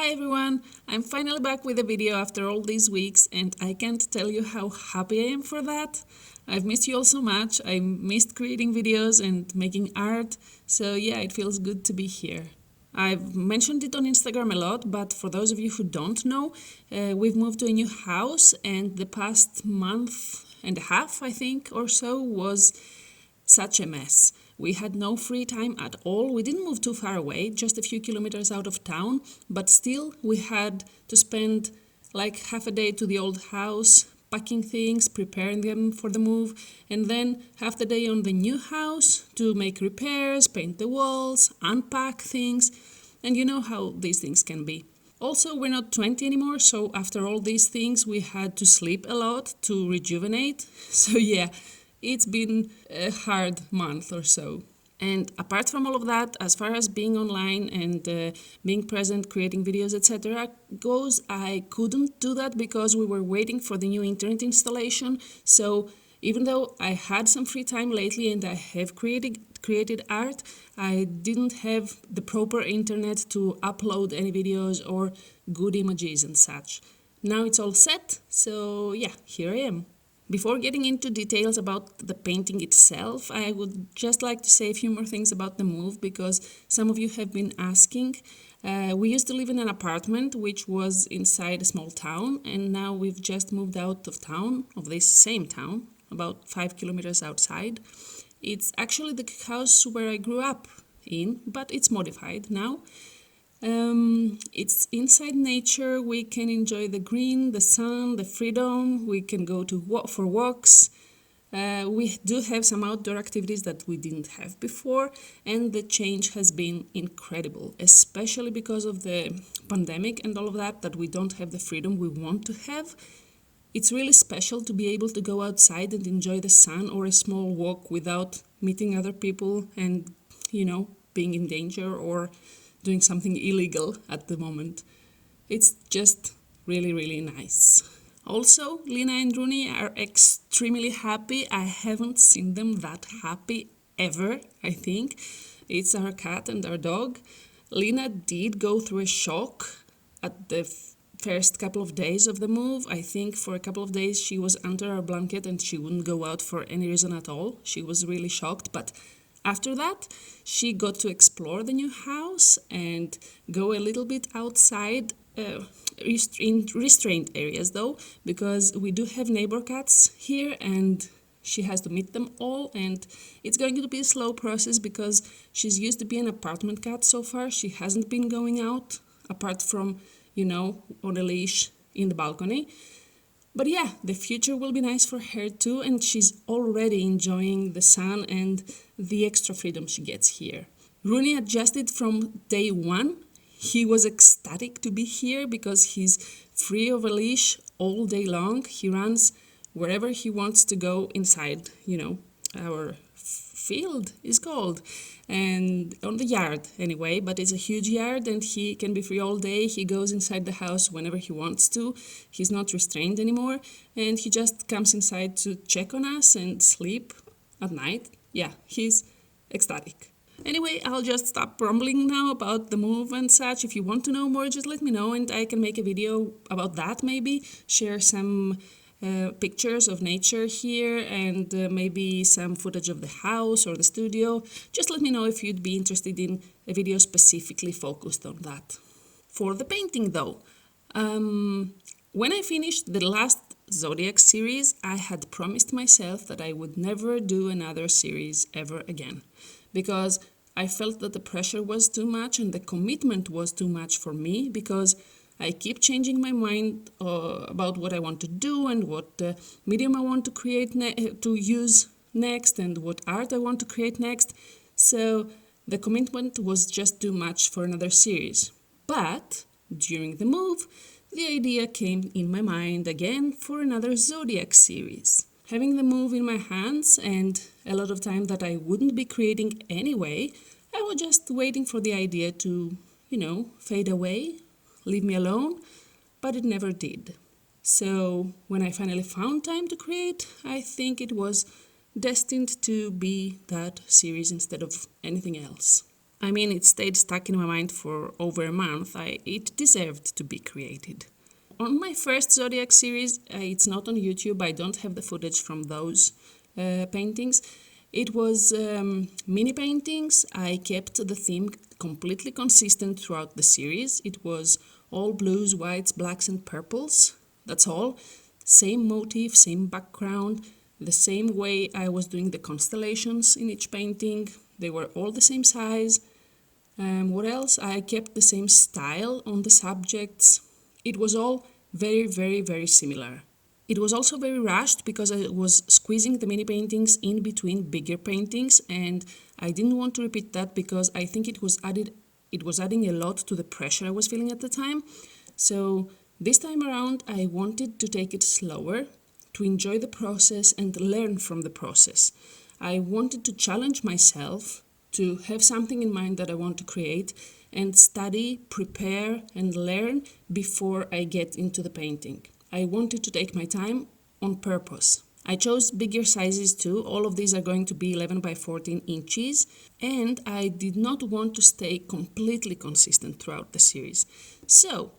Hi everyone, I'm finally back with a video after all these weeks and I can't tell you how happy I am for that. I've missed you all so much, I missed creating videos and making art, so yeah, it feels good to be here. I've mentioned it on Instagram a lot, but for those of you who don't know, we've moved to a new house and the past month and a half, I think, or so was such a mess. We had no free time at all. We didn't move too far away, just a few kilometers out of town, but still we had to spend like half a day to the old house, packing things, preparing them for the move, and then half the day on the new house to make repairs, paint the walls, unpack things, and you know how these things can be. Also, we're not 20 anymore, so after all these things, we had to sleep a lot to rejuvenate. So yeah, it's been a hard month or so. And apart from all of that, as far as being online and being present, creating videos, etc. goes, I couldn't do that because we were waiting for the new internet installation. So even though I had some free time lately and I have created art, I didn't have the proper internet to upload any videos or good images and such. Now it's all set, so yeah, here I am. Before getting into details about the painting itself, I would just like to say a few more things about the move because some of you have been asking. We used to live in an apartment which was inside a small town, and now we've just moved out of town, of this same town, about 5 kilometers outside. It's actually the house where I grew up in, but it's modified now. It's inside nature. We can enjoy the green, the sun, the freedom. We can go for walks. We do have some outdoor activities that we didn't have before, and the change has been incredible, especially because of the pandemic and all of that we don't have the freedom we want to have. It's really special to be able to go outside and enjoy the sun or a small walk without meeting other people and, being in danger or doing something illegal at the moment. It's just really, really nice. Also, Lina and Rooney are extremely happy. I haven't seen them that happy ever, I think. It's our cat and our dog. Lina did go through a shock at the first couple of days of the move. I think for a couple of days she was under our blanket and she wouldn't go out for any reason at all. She was really shocked, but after that, she got to explore the new house and go a little bit outside, in restrained areas though, because we do have neighbor cats here and she has to meet them all, and it's going to be a slow process because she's used to be an apartment cat so far. She hasn't been going out apart from, on a leash in the balcony. But yeah, the future will be nice for her too, and she's already enjoying the sun and the extra freedom she gets here. Rooney adjusted from day one. He was ecstatic to be here because he's free of a leash all day long. He runs wherever he wants to go inside, our field is called, and on the yard anyway, but it's a huge yard and he can be free all day. He goes inside the house whenever he wants to. He's not restrained anymore, and he just comes inside to check on us and sleep at night. Yeah, he's ecstatic. Anyway, I'll just stop rambling now about the move and such. If you want to know more, just let me know and I can make a video about that, maybe share some pictures of nature here and maybe some footage of the house or the studio. Just let me know if you'd be interested in a video specifically focused on that. For the painting though, when I finished the last Zodiac series, I had promised myself that I would never do another series ever again because I felt that the pressure was too much and the commitment was too much for me because I keep changing my mind about what I want to do and what medium I want to create to use next and what art I want to create next. So the commitment was just too much for another series. But during the move, the idea came in my mind again for another Zodiac series. Having the move in my hands and a lot of time that I wouldn't be creating anyway, I was just waiting for the idea to, fade away, leave me alone, but it never did. So when I finally found time to create, I think it was destined to be that series instead of anything else. I mean, it stayed stuck in my mind for over a month. It deserved to be created. On my first Zodiac series, it's not on YouTube. I don't have the footage from those paintings. It was mini paintings. I kept the theme completely consistent throughout the series. It was all blues, whites, blacks, and purples. That's all. Same motif, same background, the same way I was doing the constellations in each painting. They were all the same size. What else? I kept the same style on the subjects. It was all very, very, very similar. It was also very rushed because I was squeezing the mini paintings in between bigger paintings, and I didn't want to repeat that because I think it was adding a lot to the pressure I was feeling at the time. So this time around, I wanted to take it slower, to enjoy the process and learn from the process. I wanted to challenge myself to have something in mind that I want to create and study, prepare, and learn before I get into the painting. I wanted to take my time on purpose. I chose bigger sizes too. All of these are going to be 11 by 14 inches, and I did not want to stay completely consistent throughout the series. So,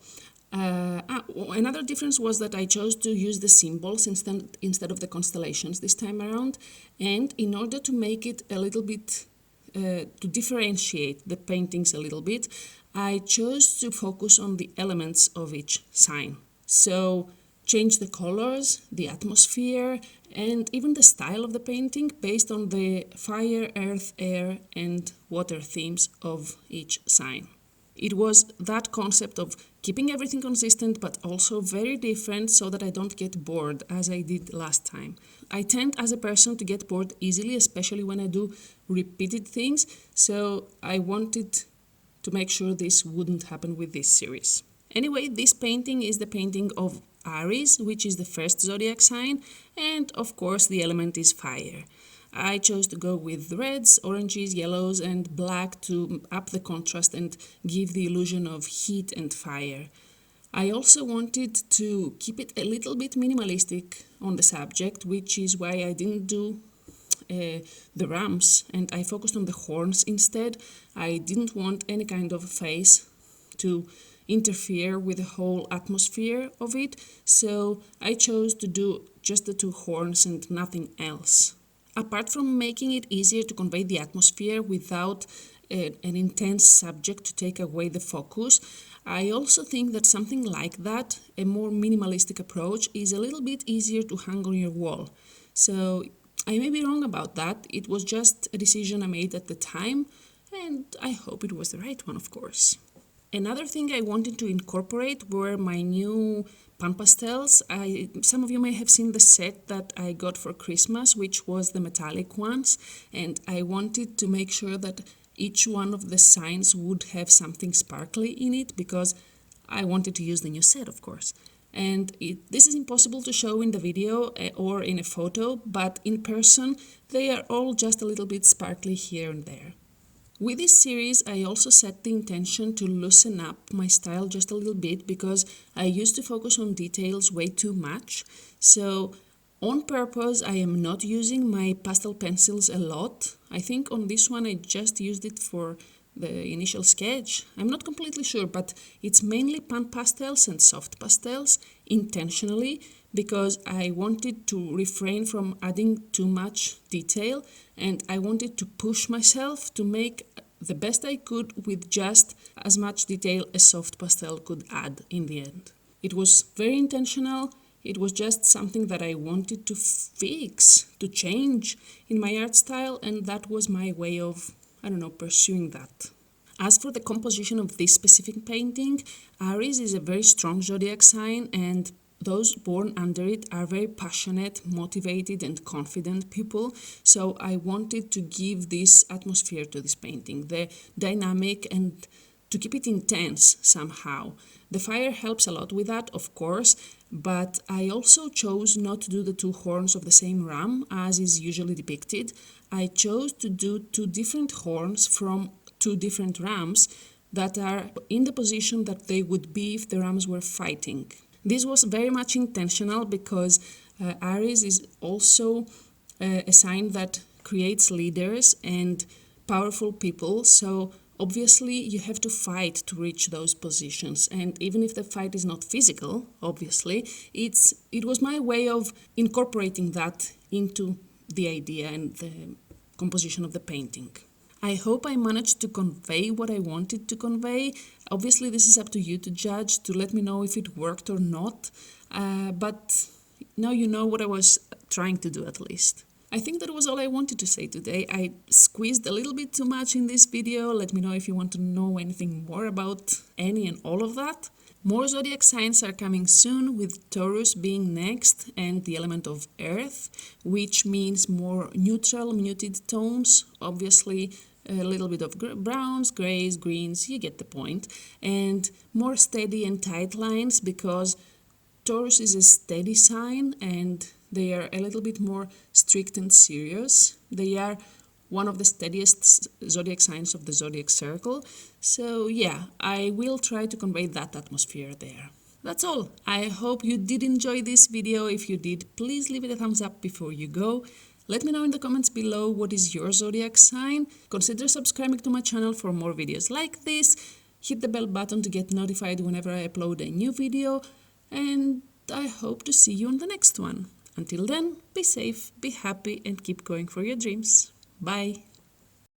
another difference was that I chose to use the symbols instead of the constellations this time around, and in order to make it a little bit to differentiate the paintings a little bit, I chose to focus on the elements of each sign. So change the colors, the atmosphere, and even the style of the painting based on the fire, earth, air, and water themes of each sign. It was that concept of keeping everything consistent but also very different so that I don't get bored as I did last time. I tend as a person to get bored easily, especially when I do repeated things, so I wanted to make sure this wouldn't happen with this series. Anyway, this painting is the painting of Aries, which is the first zodiac sign, and of course the element is fire. I chose to go with reds, oranges, yellows, and black to up the contrast and give the illusion of heat and fire. I also wanted to keep it a little bit minimalistic on the subject, which is why I didn't do the rams and I focused on the horns instead. I didn't want any kind of face to interfere with the whole atmosphere of it, so I chose to do just the two horns and nothing else. Apart from making it easier to convey the atmosphere without an intense subject to take away the focus, I also think that something like that, a more minimalistic approach, is a little bit easier to hang on your wall. So I may be wrong about that. It was just a decision I made at the time, and I hope it was the right one, of course. Another thing I wanted to incorporate were my new pastels. Some of you may have seen the set that I got for Christmas, which was the metallic ones, and I wanted to make sure that each one of the signs would have something sparkly in it because I wanted to use the new set, of course. And this is impossible to show in the video or in a photo, but in person they are all just a little bit sparkly here and there. With this series, I also set the intention to loosen up my style just a little bit because I used to focus on details way too much. So on purpose, I am not using my pastel pencils a lot. I think on this one, I just used it for the initial sketch. I'm not completely sure, but it's mainly pan pastels and soft pastels intentionally because I wanted to refrain from adding too much detail and I wanted to push myself to make the best I could with just as much detail a soft pastel could add in the end. It was very intentional. It was just something that I wanted to fix, to change in my art style, and that was my way of, pursuing that. As for the composition of this specific painting, Aries is a very strong zodiac sign, and those born under it are very passionate, motivated, and confident people. So I wanted to give this atmosphere to this painting, the dynamic, and to keep it intense somehow. The fire helps a lot with that, of course, but I also chose not to do the two horns of the same ram as is usually depicted. I chose to do two different horns from two different rams that are in the position that they would be if the rams were fighting. This was very much intentional because Aries is also a sign that creates leaders and powerful people. So Obviously, you have to fight to reach those positions, and even if the fight is not physical, obviously, it was my way of incorporating that into the idea and the composition of the painting. I hope I managed to convey what I wanted to convey. Obviously, this is up to you to judge, to let me know if it worked or not, but now you know what I was trying to do at least. I think that was all I wanted to say today. I squeezed a little bit too much in this video. Let me know if you want to know anything more about any and all of that. More zodiac signs are coming soon, with Taurus being next and the element of Earth, which means more neutral, muted tones. Obviously, a little bit of browns, grays, greens, you get the point. And more steady and tight lines, because Taurus is a steady sign and they are a little bit more strict and serious. They are one of the steadiest zodiac signs of the zodiac circle. So yeah, I will try to convey that atmosphere there. That's all. I hope you did enjoy this video. If you did, please leave it a thumbs up before you go. Let me know in the comments below what is your zodiac sign. Consider subscribing to my channel for more videos like this. Hit the bell button to get notified whenever I upload a new video. And I hope to see you on the next one. Until then, be safe, be happy, and keep going for your dreams. Bye!